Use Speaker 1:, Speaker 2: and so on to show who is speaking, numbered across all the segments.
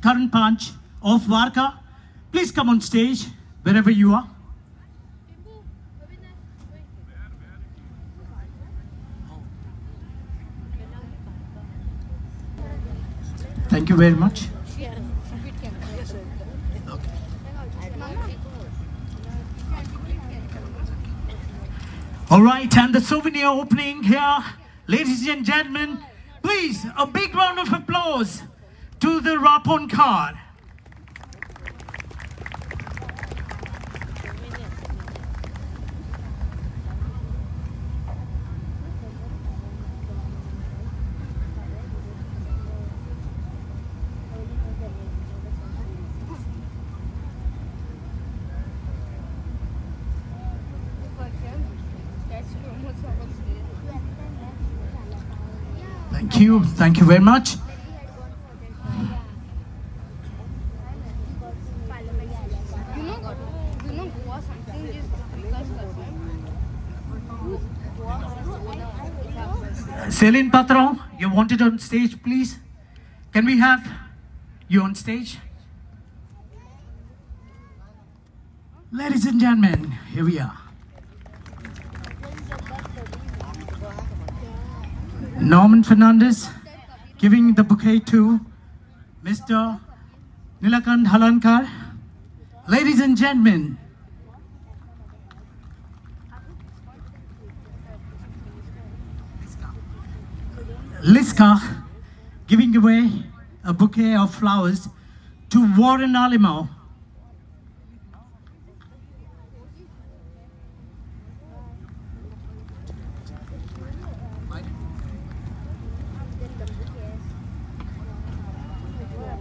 Speaker 1: current Panch of Varka. Please come on stage, wherever you are. Thank you very much. Okay. All right, and the souvenir opening here, ladies and gentlemen, please a big round of applause to the Rapon card. Thank you very much. Celine Patron, you wanted on stage, please. Can we have you on stage? Ladies and gentlemen, here we are. Norman Fernandez giving the bouquet to Mr. Nilakant Halankar. Ladies and gentlemen, Liska giving away a bouquet of flowers to Warren Alimau.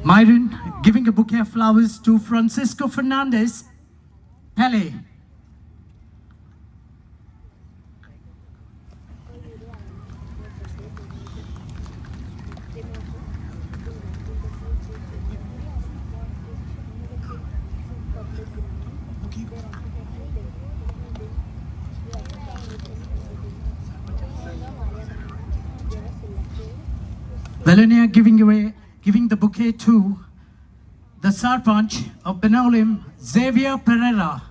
Speaker 1: Myron giving a bouquet of flowers to Francisco Fernandez. Pele. Valenia giving the bouquet to the Sarpanch of Benolim, Xavier Pereira.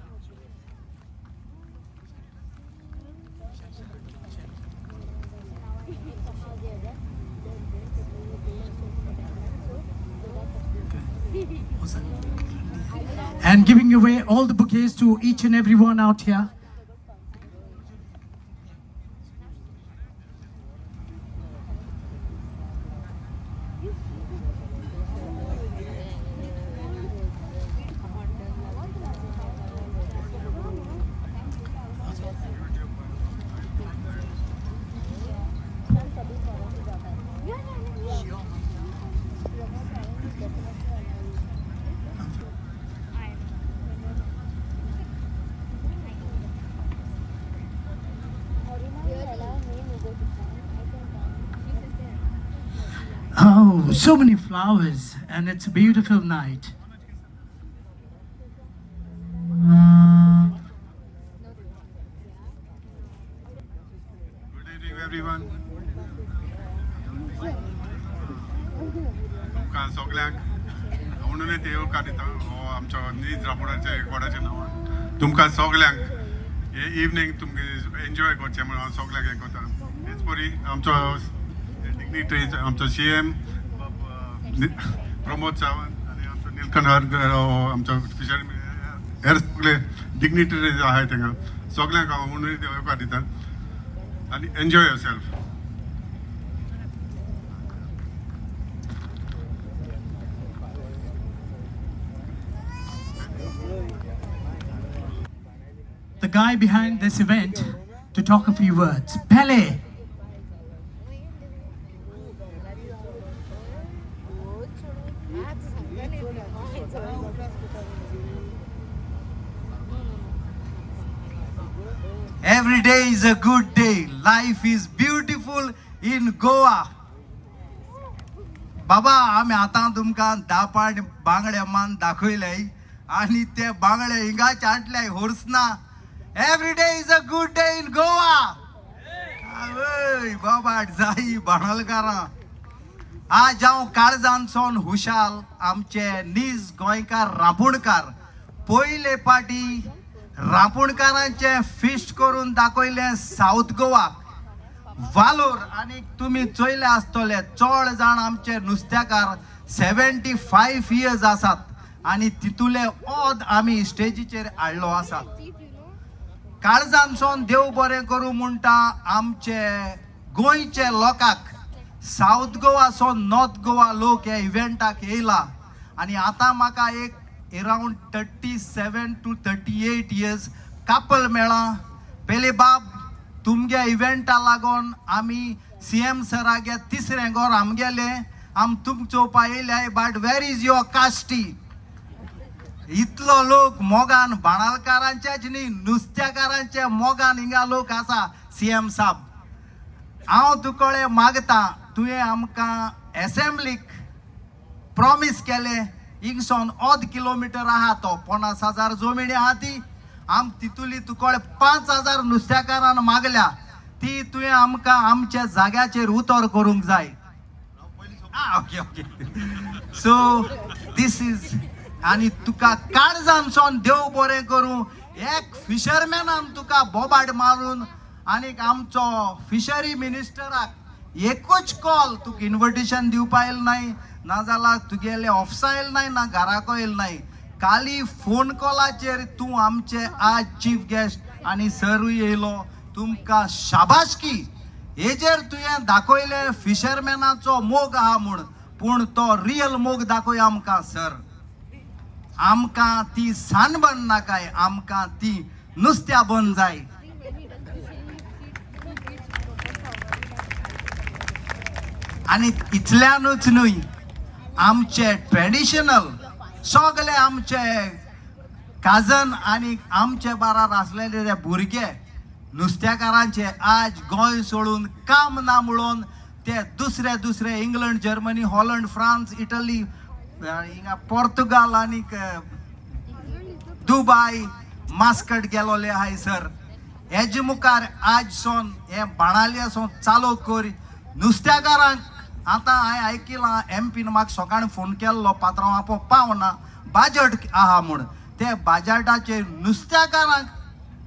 Speaker 1: And giving away all the bouquets to each and everyone out here. Oh, so many flowers, and it's a beautiful night.
Speaker 2: Good evening, everyone. तुमकां सगळ्यांक म्हणून ते येवकार दिता हो आमचो नीज राबोडाच्या एकवाडाचें नांव तुमकां सगळ्यांक हे इवनिंग तुमगे एन्जॉय करचें म्हणून हांव सगळ्यांक हें करता तेच परी आमचो डिग्निटरीज आमचो CM प्रमोद सावंत आनी आमचो नीलकंठ हरकर आमचो फिशर हेर सगळे डिग्निटरीज आहाय थिंगा सगळ्यांक हांव म्हणून येवकार दिता आनी enjoy yourself.
Speaker 1: The guy behind this event to talk a few words. Pele.
Speaker 3: Every day is a good day. Life is beautiful in Goa. बाबा आम्ही आता तुमकां 10 पाट बांगड्या मान दाखयल्याय आणि ते बांगडे हिंगा चाटल्याय होर्सना. Every day is a good day in Goa. बाबा जाई बाणलकारां आज हांव काळजांतसून हुशाल आमचे नीज गोंयकार रांपोणकार पयले पाटी रांपोणकारांचे फिस्ट करून दाखयले साऊथ गोवा वालोर आनी तुमी चोयले आसतले चड जाण आमचे नुस्तेकार 75 इयर्स आसात आनी तितूले ओद आमी स्टेजीचेर हाडलो आसा. काळजांतसून देव बरें करूं म्हणटा आमचे गोंयचे लोकांक साऊथ गोवासून नॉर्थ गोवा लोक ह्या इव्हेंटाक येयला आनी आतां म्हाका एक अरावंड 37 to 38 इयर्स कापल मेळ्ळा. पयले बाब तुमगे इव्हेंटा लागून आमी CM सरागे तिसरें घर आमगेले आम तुमक चोवपा येयले बट वेर इज युअर कास्टी. इतलो लोक मोगान बाणालकारांचेच न्ही नुस्तेकारांचे मोगान हिंगा लोक आसा. CM साब हांव तुकोळे मागता तुवें आमकां एसेंब्लीक प्रॉमीस केले हिंगसोन 8 किलोमिटर आहा तो 50,000 जमिनी आहा ती आम तितुली तुकोळे 5,000 नुस्तेकारान मागल्या ती तुवें आमकां आमच्या जाग्याचेर उतर करूंक जाय. Okay okay so this is आनी तुका काळजांतसून देव बरें करूं. एक फिशरमॅनान तुका बोबाड मारून आनीक आमचो फिशरी मिनिस्टराक एकूच कॉल तुका इन्विटेशन दिवपा येल नाय नाजाल्यार तुगेले ऑफिसा येल नाय ना घराको येल नाय. खाली फोन कॉलाचेर तूं आमचे आज चीफ गेस्ट आनी सरूय येयलो तुमकां शाबासकी. हेजेर तुवें दाखयले फिशरमॅनाचो मोग आहा म्हूण पूण तो रियल मोग दाखय आमकां सर. आमकां ती सानबन नाकाय आमकां ती नुस्त्या बन जाय. आनी इतल्यानूच न्हय आमचे ट्रेडिशनल सगळे आमचे काजन आनी आमचे बारार आसलेले ते भुरगे नुस्तेकारांचे आज गोंय सोडून काम ना म्हणून ते दुसरे England Germany Holland France Italy हिंगा पोर्तुगाल आनी दुबय मास्कट गेलोले आहाय सर. हेजे मुखार आज सोन हे बाणालियासून चालू कर नुस्तेकारांक. आतां हांवें आयकिलां MP म्हाका सकाळीं फोन केल्लो पात्रांव आपो पावना बाजट आहा म्हूण ते बाजटाचेर नुस्तेकारांक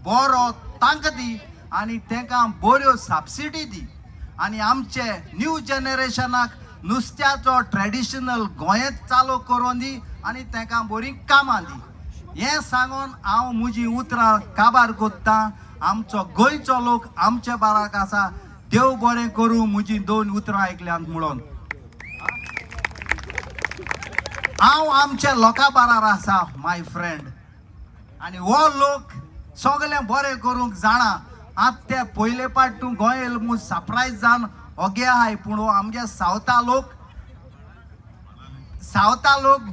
Speaker 3: बरो तांक दी आनी तांकां बऱ्यो सबसिडी दी आनी आमचे न्यू जनरेशनाक नुस्त्याचो ट्रेडिशनल गोंयांत चालू करून दी आनी तांकां बरीं कामां दी. हें सांगून हांव म्हजीं उतरां काबार कोत्तां. आमचो गोंयचो लोक आमचे बाराक आसा देव बरें करूं म्हजीं 2 उतरां आयकल्यांत म्हणून. हांव आमच्या लोकां बारार आसा माय फ्रेंड आनी हो लोक सगळें बरें करूंक जाणा. आतां ते पयले पाट तूं गोंय येयलो म्हूण सरप्रायज जावन ओगे आहाय पूण हो आमगे सावता लोक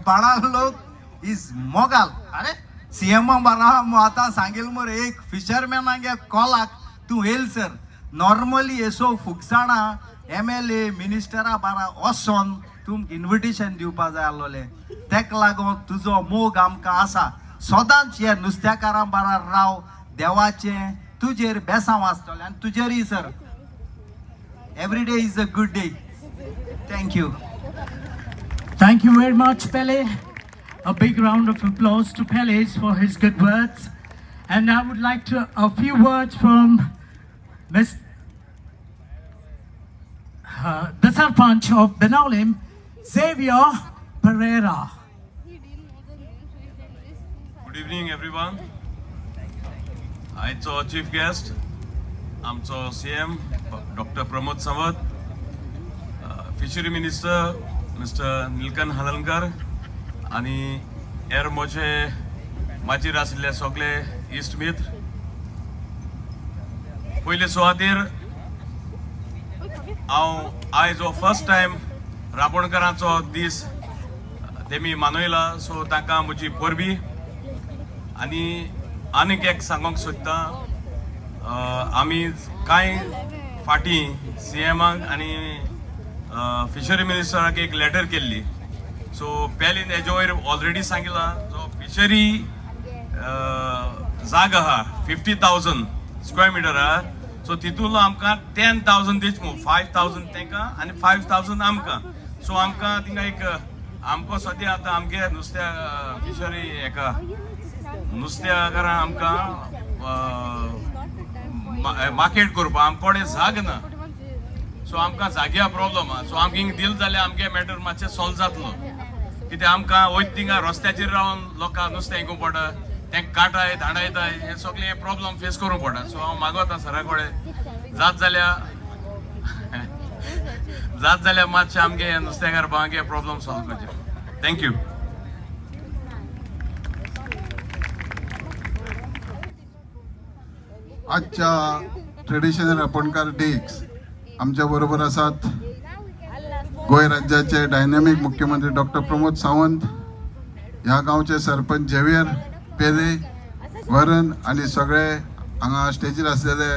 Speaker 3: बाणाल लोक इज मोगाल. अरे CM बारा आतां सांगेल मरे एक फिशरमॅनागे कॉलाक तूं येयल सर. नॉर्मली एसो फुकसाणा MLA मिनिस्टरा बारा वचोन तुमकां इन्विटेशन दिवपा जाय आसलोले. तेका लागून तुजो मोग आमकां आसा. सदांच हे नुस्तेकारां बारा राव देवाचें तुजेर बेसांव आसतलें आनी तुजेरय sir. Every day is a good day. Thank you.
Speaker 1: Thank you very much, Pele. A big round of applause to Pele for his good words. And I would like to a few words from the Sarpanch of Benaulim, Xavier Pereira.
Speaker 4: Good evening, everyone. आयचो chief guest आमचो CM Dr. Pramod Sawant, fishery minister mister Nilkanth Halarnkar आनी हेर म्हजे माचयेर आशिल्ले सगळे इश्ट मित्र. पयले सुवातेर हांव आयज हो फर्स्ट टायम रांपोणकारांचो दीस तेमी मानयला सो तांकां म्हजी परबी. आनी आनीक एक सांगूंक सोदतां आमी कांय फाटीं CMाक आनी फिशरी मिनिस्टराक एक लेटर केल्ली. सो पेलीन हेजे वयर ऑलरेडी सांगिलां जो फिशरी जागा आहा 50,000 स्क्वेअर मिटर आहा सो तितूंतलो आमकां 10,000 दिवचो 5,000 तांकां आनी 5,000 आमकां. सो आमकां थिंगा एक आमकां सद्या आतां आमगे नुस्त्या फिशरी हेका नुस्त्याकारां आमकां मार्केट करपा आमकोडे जाग ना सो आमकां जाग्या प्रॉब्लम आहा सो आमकां हिंग दिल जाल्यार आमगे मॅटर मातशें सॉल्व जातलो कित्याक आमकां वयत थिंगा रस्त्याचेर रावन लोकांक नुस्तें हिंगूं पडटा तेंक काटाय धाडायताय हे सगळे प्रॉब्लम फेस करूंक पडटा सो हांव मागोता सरा कडेन जात जाल्यार मातशें आमगे नुस्तेकार भावांगे प्रॉब्लम सॉल्व करचे थँक्यू
Speaker 2: आजच्या ट्रेडिशनल रापणकार डेक आमच्या बरोबर आसात गोंय राज्याचे डायनॅमिक मुख्यमंत्री डॉक्टर प्रमोद सावंत, ह्या गांवचे सरपंच झेवियर पेरे वरण आणि सगळे हांगा स्टेजीर आसलेले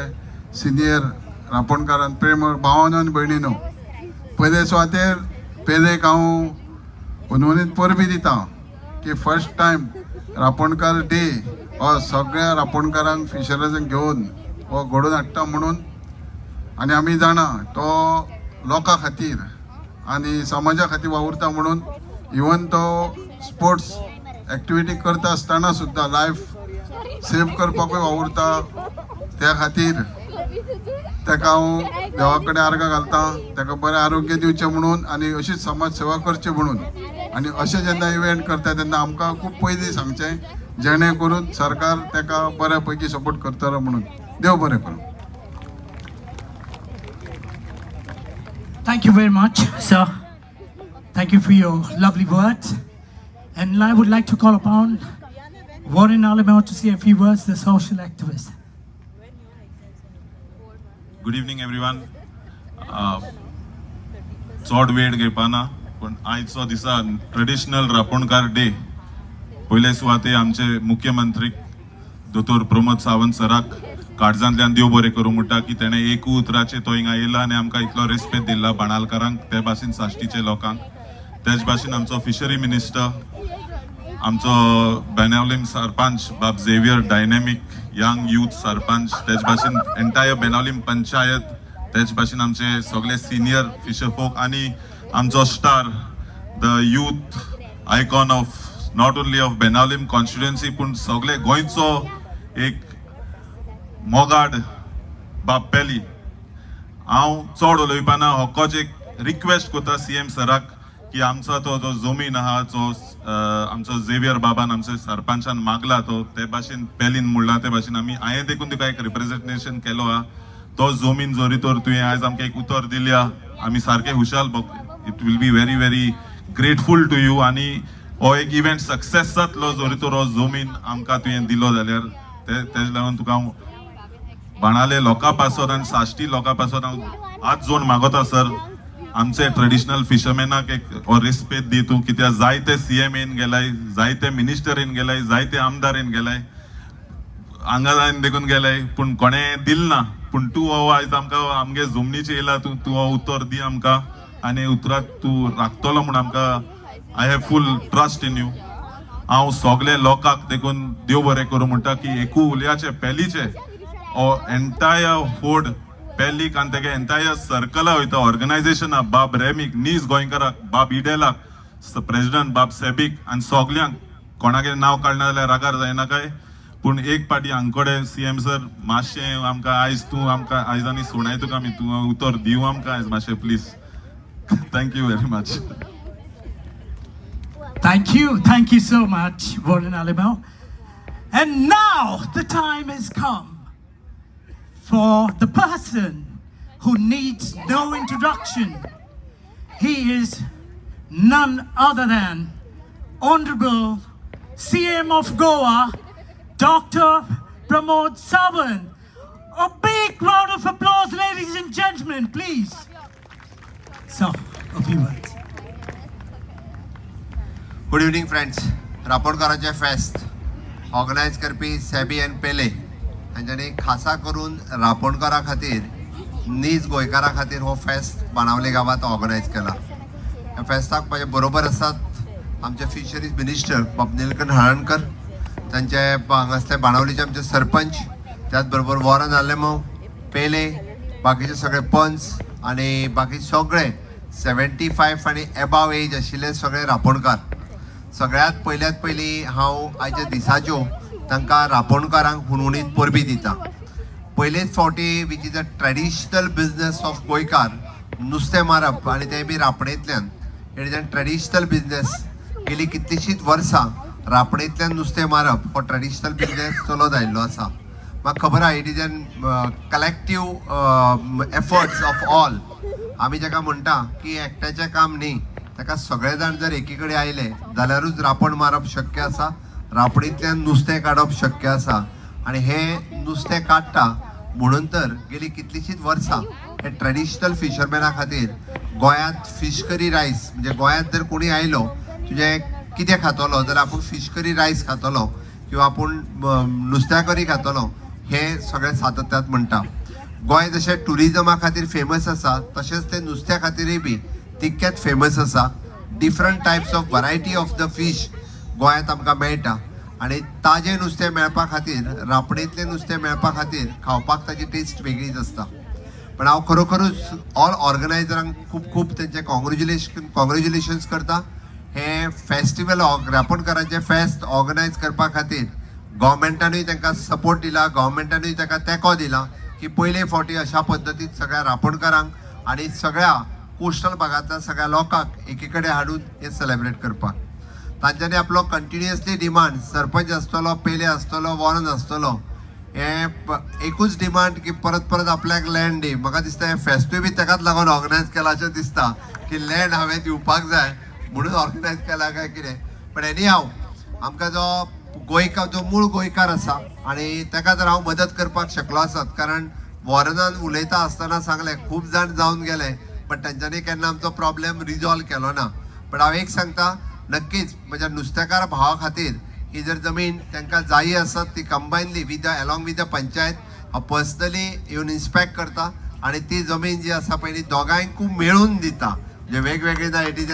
Speaker 2: सिनियर रापणकार आनी प्रेमळ भावांनो आनी भयणीनो, पयले सुवातेर पेरे गांव उनवणीत परबी दिता की फर्स्ट टायम रापणकार डे हो सगळ्या रापणकारांक फिशरजांक घेवन हो घडोवन हाडटा म्हणून आनी आमी जाणा तो लोकां खातीर आनी समाजा खातीर वावुरता म्हणून इवन तो स्पोर्ट्स एक्टिविटी करता आसतना सुद्दां लायफ सेव करपाकूय वावुरता त्या खातीर ताका हांव देवा कडेन आर्गां घालता ताका बरें आरोग्य दिवचें म्हणून आनी अशीच समाज सेवा करची म्हणून आनी अशें जेन्ना इव्हेंट करता तेन्ना आमकां खूब पयलीं सांगचें जेणे करून सरकार ताका बऱ्या पैकी सपोर्ट करतलो म्हणून देव बरें करूं.
Speaker 1: Thank you very much, sir. Thank you for your lovely words. And I would like to call upon Warren Alimau to say a few words, the social activist.
Speaker 5: Good evening everyone. चड वेळ घेवपाना पण आयचो दिसा traditional रापणकार day पयले सुवाते आमचे मुख्यमंत्री दोतोर प्रमोद सावंत सराक काळजांतल्यान देव बरें करूं म्हणटा की तेणें एकू उतराचे तो हिंगा येयला आनी आमकां इतलो रेस्पेद दिला बाणालकारांक ते भाशेन साश्टीचे लोकांक तेच भाशेन आमचो फिशरी मिनिस्टर आमचो बेनावलीम सरपंच बाब Xavier dynamic young youth sarpanch तेच भाशेन एंटायर बेनावलीम पंचायत तेच भाशेन आमचे सगळे सिनियर फिशर फोक आनी आमचो star the youth icon of not only of Benaulim constituency पूण सगळे गोंयचो एक मोगाड बाब पेली. हांव चड उलोवपाना होकोच एक रिक्वेस्ट करता सीएम सराक की आमचो तो जो जमीन आहा जो आमचो झेवियर बाबान आमच्या सरपंचान मागला तो ते भाशेन पेलीन म्हणला ते भाशेन आमी हांवें देखून तुका एक रिप्रेझेंटेशन केलो आहा तो जमीन जोरी तर तुवें आयज आमकां एक उतर दिल्या आमी सारके खुशाल it will be very very grateful to you आनी हो एक इव्हेंट सक्सेस जातलो जोरी तर हो जमीन आमकां तुवें दिलो जाल्यार तेज लागून तुका हांव बाणाले लोकां पासत आनी साश्टी लोकां पासत हांव आज जोड मागोता सर आमचे ट्रेडिशनल फिशरमॅनाक एक हो रेस्पेद दी तूं कित्याक जायते सीएम येवन गेलाय जायते मिनिस्टर येवन गेलाय जायते आमदार येवन गेलाय हांगा जावन देखून गेलाय पूण कोणें दिल ना पूण तूं हो आयज आमकां आमगे जमनीचेर येयला तूं हो उतर दी आमकां आनी उतराक तूं राखतलो म्हूण आमकां I have full trust in you. हांव सगळे लोकांक देखून देव बरें करूं म्हणटा की एकू उलयाचे पेलीचे हो एंटायर फोर्ड पेलीक आनी तेगे एंटायर सर्कला वयता ऑर्गनायझेशन बाब रेमीक नीज गोंयकाराक बाब इडेलाक प्रेसिडेंट बाब सेबीक आनी सगल्यांक कोणागे नांव काडना जाल्यार रागार जायना काय पूण एक पाटी हांगकडे सीएम सर मातशें आमकां आयज तूं आमकां आयज आनी सुणाय तुका आमी तूं उतर दिवं आमकां आयज मातशें please. Thank you very much.
Speaker 1: Thank you so much, Warren Alimau. And now the time has come for the person who needs no introduction. He is none other than Honorable CM of Goa, Dr. Pramod Sawant. A big round of applause, ladies and gentlemen, please. So, a few words.
Speaker 6: Good evening friends. रापणकाराचे फेस्त organise करपी सेबी एन पेले हांच्यानी खासा करून रापणकारा खातीर नीज गोंयकारा खातीर हो फेस्त बाणावले गांवांत ऑर्गनायज केला. ह्या फेस्ताक म्हाजे बरोबर आसात आमचे फिशरीज मिनिस्टर बाब निलकंठ हाळणकर, तांचे हांगासले बाणावलीचे आमचे सरपंच, त्याच बरोबर वॉरन आलेमांव पेले, बाकीचे सगळे पंच आनी बाकी सगळे 75 आणि एबाव एज आशिल्ले सगळे रापणकार. सगळ्यात पयली हांव आयच्या दिसाच्यो तांकां रापणकारांक हुनहुनीत परबी दिता. पयलेच फावटी which is a traditional business of गोंयकार नुस्तें मारप आनी तें बी रापणेंतल्यान. It is a traditional business. गेली कितलींशींच वर्सां रापणेंतल्यान नुस्तें मारप हो ट्रेडिशनल बिझनेस चलत आयिल्लो आसा. म्हाका खबर आहा it is an collective efforts of all. आमी जेका म्हणटा की एकट्याचें काम न्ही, ताका सगळे जाण जर एकी कडेन आयले जाल्यारूच रापण मारप शक्य आसा, रापणींतल्यान नुस्तें काडप शक्य आसा. आनी हें नुस्तें काडटा म्हणून तर गेली कितलींशींच वर्सां हे ट्रेडिशनल फिशरमॅना खातीर गोंयांत फीश करी रायस म्हणजे गोंयांत जर कोणी आयलो तुजें कितें खातलो जाल्यार आपूण फीश करी रायस खातलो किंवा आपूण नुस्त्या करी खातलो हे सगळे सातत्यात म्हणटा. गोंय जशें टुरिजमा खातीर फेमस आसा तशेंच तें नुस्त्या खातीरय बी तितकेंच फेमस आसा. Different types of variety of the fish गोंयांत आमकां मेळटा आनी ताजें नुस्तें मेळपा खातीर रापणेंतलें नुस्तें मेळपा खातीर खावपाक ताजी टेस्ट वेगळीच आसता. पण हांव खरोखरूच ऑल ऑर्गनायझरांक खूब खूब तेंचे कॉंग्रेच्युलेशन्स करता. हे फेस्टिवल रापणकारांचें फेस्त ऑर्गनायज करपा खातीर गव्हर्मेंटानूय तांकां सपोर्ट दिला, गव्हर्मेंटानूय ताका तेंको दिला की पयले फावटी अशा पद्दतीन सगळ्या रापणकारांक आनी सगळ्या कोस्टल भागांतल्या सगळ्या लोकांक एकी कडेन हाडून हे सेलेब्रेट करपाक. तांच्यांनी आपलो कंटिन्युअसली डिमांड सरपंच आसतलो, पेले आसतलो, वॉर्न आसतलो, हे एकूच डिमांड की परत परत आपल्याक लँड दी. म्हाका दिसता हे फेस्तूय बी ताकाच लागून ऑर्गनायज केला अशें दिसता की लँड हांवें दिवपाक जाय म्हणून ऑर्गनायज केला काय कितें. पण एनी हांव आमकां जो गोंयकार जो मूळ गोंयकार आसा आनी ताका जर हांव मदत करपाक शकलो आसत, कारण वॉर्नान उलयता आसतना सांगलें खूब जाण जावन गेले पण तांच्यांनी केन्ना आमचो प्रॉब्लेम रिजॉल्व केलो ना. पण हांव एक सांगता नक्कीच म्हज्या नुस्तेकार भावा खातीर ही जर जमीन तांकां जायी आसत ती combinedly with the along with the panchayat हांव पर्सनली येवन इन्स्पेक्ट करता आनी ती जमीन जी आसा पळय ती दोगांयकूय मेळून दिता. म्हणजे वेगवेगळे ना it is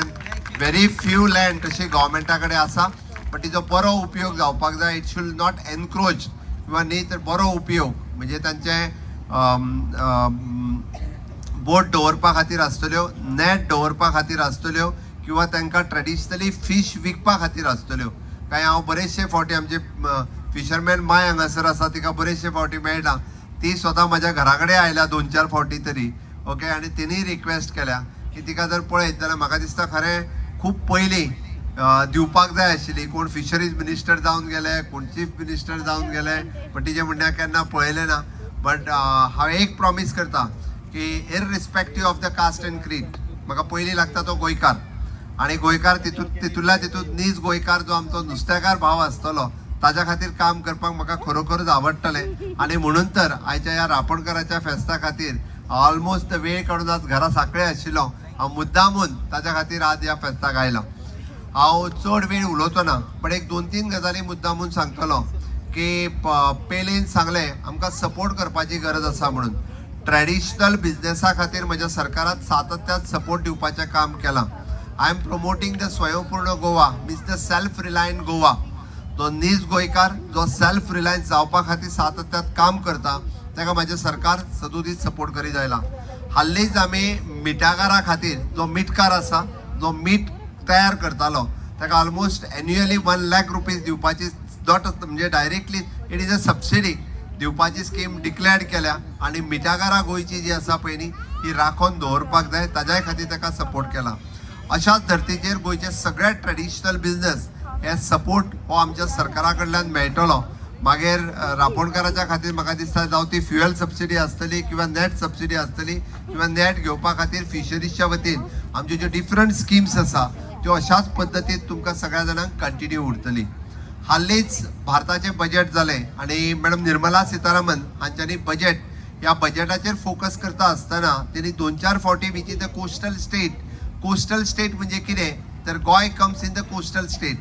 Speaker 6: very few land तशी गव्हर्मेंटा कडेन आसा पण तिचो बरो उपयोग जावपाक जाय. इट शूड नॉट एनक्रोच किंवा न्ही तर बरो उपयोग म्हणजे तांचे बोट दवरपा खातीर आसतल्यो, नॅट दवरपा खातीर आसतल्यो किंवा तांकां ट्रेडिशनली फीश विकपा खातीर आसतल्यो. काय हांव बरेचशे फावटी आमचे फिशरमॅन माय हांगासर आसा तिका बरेचशे फावटी मेळटा. ती स्वता म्हाज्या घरा कडेन आयल्या 2-4 फावटी तरी. ओके आनी तिणेय रिक्वेस्ट केल्या की तिका जर पळयत जाल्यार म्हाका दिसता खरें खूब पयलीं दिवपाक जाय आशिल्ली. कोण फिशरीज मिनिस्टर जावन गेले, कोण चीफ मिनिस्टर जावन गेले पण तिचे म्हणण्यार केन्ना पळयलें ना. बट हांव एक प्रॉमीस करता की इररिस्पेक्टीव ऑफ द कास्ट एंड क्रीड म्हाका पयलीं लागता तो गोंयकार आनी गोंयकार तितूंतल्या तितूंत नीज गोंयकार जो आमचो नुस्तेकार भाव आसतलो ताच्या खातीर काम करपाक म्हाका खरोखरूच आवडटलें. आनी म्हणून तर आयच्या ह्या रापणकाराच्या फेस्ता खातीर ऑलमोस्ट वेळ काडून आज घरा साकळे आशिल्लो. हांव मुद्दामून ताच्या खातीर आज ह्या फेस्ताक आयलो. हांव चड वेळ उलोवचो ना पण एक 2-3 गजाली मुद्दामून सांगतलो की पेलेन सांगलें आमकां सपोर्ट करपाची गरज आसा म्हणून. ट्रेडिशनल बिझनेसा खातीर म्हज्या सरकारान सातत्यान सपोर्ट दिवपाचें काम केलां. आय एम प्रमोटींग द स्वयंपूर्ण Goa means the self reliant Goa. जो नीज गोंयकार जो सेल्फ रिलायन्स जावपा खातीर सातत्यान काम करता ताका म्हाजें सरकार सदुदीत सपोर्ट करीत आयला. हाल्लीच आमी मिठाकारा खातीर जो मिठकार आसा जो मीठ तयार करतालो ताका ऑलमोस्ट एन्युअली 1 लाख रुपीज दिवपाची नॉट म्हणजे directly it is a subsidy दिवपाची स्कीम डिक्लेअर्ड केल्या आनी मिठाकारा गोंयची जी आसा पळय न्ही ही राखून दवरपाक जाय ताज्या खातीर ताका सपोर्ट केला. अशाच धर्तीचेर गोंयचे सगळे ट्रेडिशनल बिझनेस हे सपोर्ट हो आमच्या सरकारा कडल्यान मेळटलो. मागीर रापणकाराच्या खातीर म्हाका दिसता जावं ती फ्युएल सबसिडी आसतली किंवा नॅट सबसिडी आसतली किंवा नॅट घेवपा खातीर फिशरीजच्या वतीन आमच्यो ज्यो डिफरंट स्किम्स आसा त्यो अशाच पद्दतीन तुमकां सगळ्या जाणांक कंटिन्यू उरतली. हाल्लीच भारताचें बजेट जालें आनी मॅडम निर्मला सीतारामन हांच्यांनी बजेट ह्या बजेटाचेर फोकस करता आसतना तेणी 2-4 फावटी which is the coastal state म्हणजे कितें तर Goa comes in the coastal state.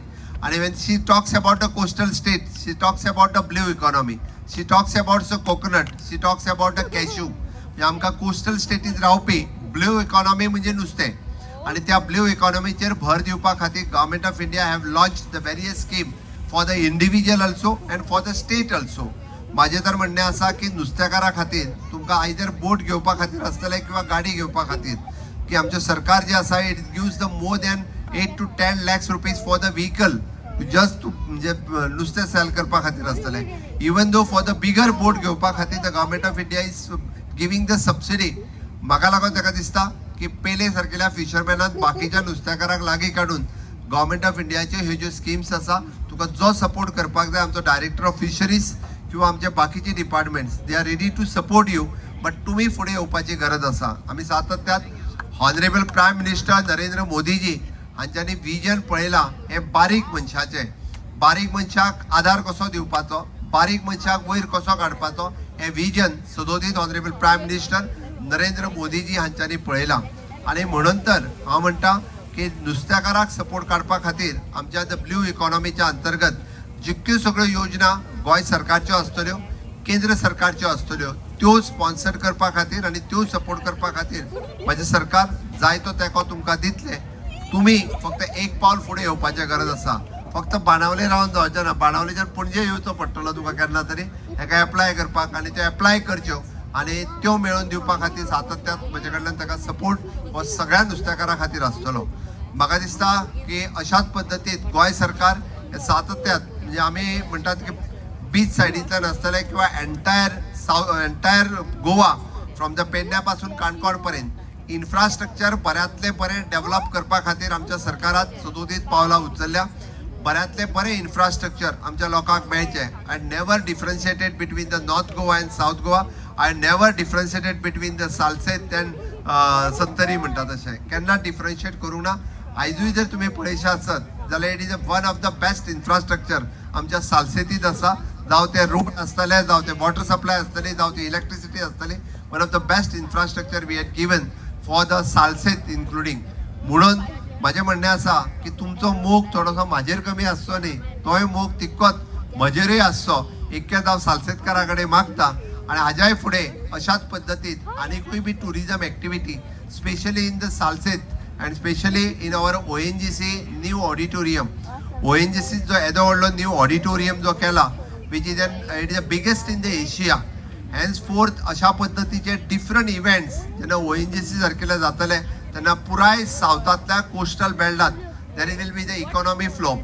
Speaker 6: And when she talks about the coastal state, she talks about the blue economy. She talks about the coconut. She talks about the cashew. म्हणजे आमकां coastal स्टेटीज रावपी blue economy म्हणजे नुस्तें आनी त्या blue इकॉनॉमीचेर भर दिवपा खातीर government of India have launch the various scheme for the individual also and for the state also. म्हाजें तर म्हणणें आसा की नुस्तेकारा खातीर तुमकां आयदर बोट घेवपा खातीर आसतलें किंवा गाडी घेवपा खातीर की आमचे सरकार जे आसा it gives the more than 8 to 10 lakhs rupees for the vehicle just म्हणजे नुस्तें सेल करपा खातीर आसतलें even though for the bigger boat घेवपा खातीर the government of India is giving the subsidy म्हाका लागून ताका दिसता की पेले सारकेल्या फिशरमॅनान बाकीच्या नुस्तेकारांक लागीं काडून गव्हर्मेंट ऑफ इंडियाच्यो ह्यो ज्यो स्किम्स आसा तुका जो सपोर्ट करपाक जाय आमचो डायरेक्टर ऑफ फिशरीज किंवा आमचे बाकीचे departments they are ready to support you but तुमी फुडें येवपाची गरज आसा आमी सातत्यान honourable prime minister Narendra Modiji हांच्यांनी विजन पळयलां हे बारीक मनशाक आधार कसो दिवपाचो बारीक मनशाक वयर कसो काडपाचो हे विजन सदोदीत honourable prime minister Narendra Modiji हांच्यांनी पळयलां आनी म्हणून तर हांव म्हणटा की नुस्तेकाराक सपोर्ट काडपा खातीर आमच्या द ब्लू इकॉनॉमीच्या अंतर्गत जितक्यो सगळ्यो योजना गोंय सरकारच्यो आसतल्यो केंद्र सरकारच्यो आसतल्यो त्यो स्पॉन्सर करपा खातीर आनी त्यो सपोर्ट करपा खातीर म्हाजें सरकार जाय तो तेंको तुमकां दितले तुमी फक्त एक पावल फुडें येवपाची गरज आसा फक्त बाणावले रावन जावचें ना बाणावलेच्यान पणजे येवचो पडटलो तुका केन्ना तरी हेका एप्लाय करपाक आनी त्यो एप्लाय करच्यो आनी त्यो मेळोवन दिवपा खातीर सातत्यान म्हजे कडल्यान ताका सपोर्ट हो सगळ्या नुस्तेकारां खातीर आसतलो म्हाका दिसता की अशाच पद्दतीन गोंय सरकार हे सातत्यान म्हणजे आमी म्हणटात की बीच सायडींतल्यान आसतले किंवा एंटायर गोवा फ्रॉम द पेडण्या पासून काणकोण पर्यंत इन्फ्रास्ट्रक्चर बऱ्यांतले बरें डेव्हलप करपा खातीर आमच्या सरकारान सदोदीत पावलां उचलल्या बऱ्यांतले बरें इन्फ्रास्ट्रक्चर आमच्या लोकांक मेळचें I never differentiated between the north Goa end south Goa I never differentiated between the Salcete end संतरी म्हणटा तशें केन्ना डिफरन्शिएट करूंक ना आयजूय जर तुमी पळयशे आसत जाल्यार it is one of the best infrastructure आमच्या सालसेतीत आसा जावं ते रोड आसतले जावं ते वॉटर सप्लाय आसतली जावं ती इलेक्ट्रिसिटी आसतली one of the best infrastructure we had given for the Salcete including म्हणून म्हाजें म्हणणें आसा की तुमचो मोग थोडोसो म्हाजेर कमी आसचो न्ही तोय मोग तितकोच म्हजेरूय आसचो इतकेंच हांव सालसेतकारा कडेन मागता आनी हाज्याय फुडें अशाच पद्दतीन आनीकूय बी tourism activity specially in the Salcete and specially in our ONGC new auditorium. ONGC जो येदो व्हडलो न्यू ऑडिटोरियम जो केला which is it is the biggest in the Asia. Henceforth अशा पद्दतीचे डिफरंट इव्हेंट्स जेन्ना ONGC सारकेले जातले तेन्ना पुराय सावथांतल्या कोस्टल बेल्टात there will be the economy flow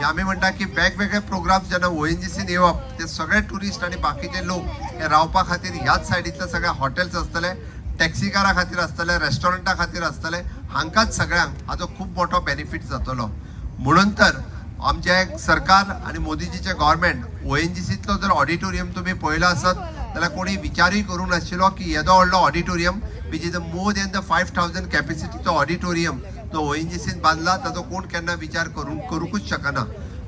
Speaker 6: आमी म्हणटा की वेगवेगळे प्रोग्राम्स जेन्ना ONGCन येवप ते सगळे टुरिस्ट आनी बाकीचे लोक हे रावपा खातीर ह्याच सायडींतले सगळे हॉटेल्स आसतले टॅक्सीकारा खातीर आसतले रेस्टॉरंटा खातीर आसतले हांकाच सगळ्यांक हाजो खूब मोठो बेनिफीट जातलो म्हणून तर आमचे सरकार आनी मोदीजीचे गव्हर्मेंट ONGCतलो जर ऑडिटोरियम तुमी पळयलो आसत जाल्यार कोणी विचारूय करूंक नाशिल्लो की येदो व्हडलो auditorium which is more than the 5000 कॅपेसिटीचो ऑडिटोरियम जो ONGCन बांदला ताजो कोण केन्ना विचार करूंकूच शकना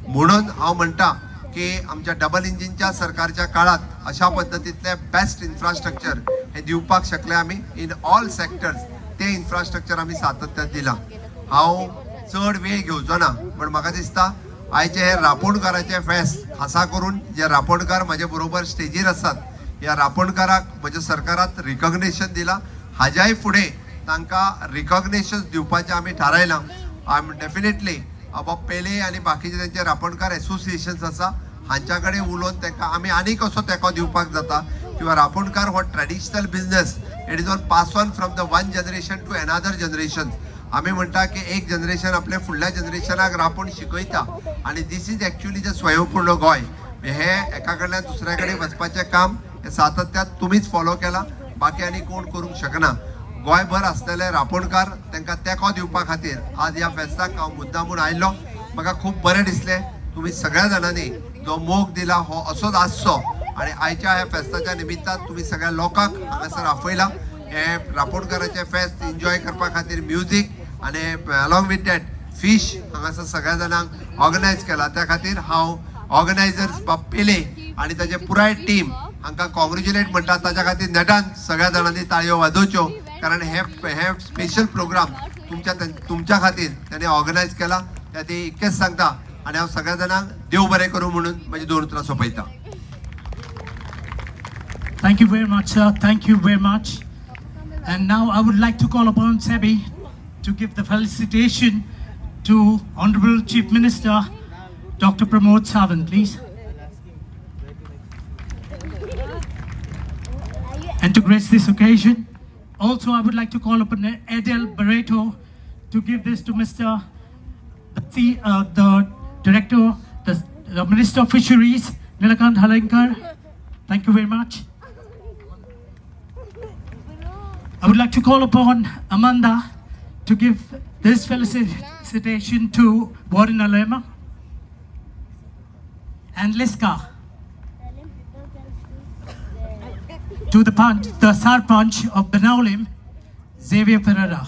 Speaker 6: म्हणून हांव म्हणटा की आमच्या डबल इंजिनच्या सरकारच्या काळात अशा पद्दतीतले बेस्ट इन्फ्रास्ट्रक्चर हे दिवपाक शकले आमी इन ऑल सेक्टर्स ते इन्फ्रास्ट्रक्चर आमी सातत्यान दिलां हांव चड वेळ घेवचो ना पण म्हाका दिसता आयचे हे रापणकाराचे फेस्त खासा करून जे रापणकार म्हाजे बरोबर स्टेजीर आसात ह्या रापणकाराक म्हज्या सरकारात रिकॉग्निशन दिलां हाज्याय फुडें तांकां रिकॉग्निशन दिवपाचें आमी थारायलां आय एम डेफिनेटली अब पेले आनी बाकीचे तेंचे रापणकार एसोसिएशन्स आसा हांच्या कडेन उलोवन तांकां आमी आनी कसो तेंको दिवपाक जाता किंवा रापणकार हो traditional business it is on pass on from the one generation to another generation आमी म्हणटा की एक जनरेशन आपल्या फुडल्या जनरेशनाक रापण शिकयता आनी दीस इज एक्चुअली द स्वयंपूर्ण गोंय हे एका कडल्यान दुसऱ्या कडेन वचपाचें काम हे सातत्यान तुमीच फॉलो केलां बाकी आनी कोण करूंक शकना गोंयभर आसलेले रापणकार तांकां तेंको दिवपा खातीर आज ह्या फेस्ताक हांव मुद्दामून आयिल्लो म्हाका खूब बरें दिसलें तुमी सगळ्या जाणांनी जो मोग दिला हो असोच आसचो आनी आयच्या ह्या फेस्ताच्या निमित्तान तुमी सगळ्या लोकांक हांगासर आपयला हे रापणकाराचे फेस्त एन्जॉय करपा खातीर म्युजीक आनी अलॉंग वीथ दॅट फीश हांगासर सगळ्या जाणांक ऑर्गनायज केला त्या खातीर हांव ऑर्गनायझर्स बाब पेले आनी ताजे पुराय टीम हांकां कॉंग्रेच्युलेट म्हणटा ताच्या खातीर नेटान सगळ्या जाणांनी ताळयो वाजोवच्यो कारण हे स्पेशल प्रोग्राम तुमच्या खातीर ताणें ऑर्गनायज केला त्या ती इतकेंच सांगता आनी हांव सगळ्या जाणांक देव बरें करूं म्हणून म्हजी 2 उतरां सोंपयता
Speaker 1: Thank you very much, sir. Thank you very much. And now I would like to call upon Sebi to give the felicitation to Honorable Chief Minister Dr. Pramod Sawant, please. And to grace this occasion, Also, I would like to call upon Adel Barreto to give this to Mr. The Director, the Minister of Fisheries, Nilakant Halankar. Thank you very much. I would like to call upon Amanda to give this felicitation to Warren Alema and Liska to the Sarpanch of Benaulim, Xavier Pereira.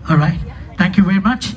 Speaker 1: All right, thank you very much.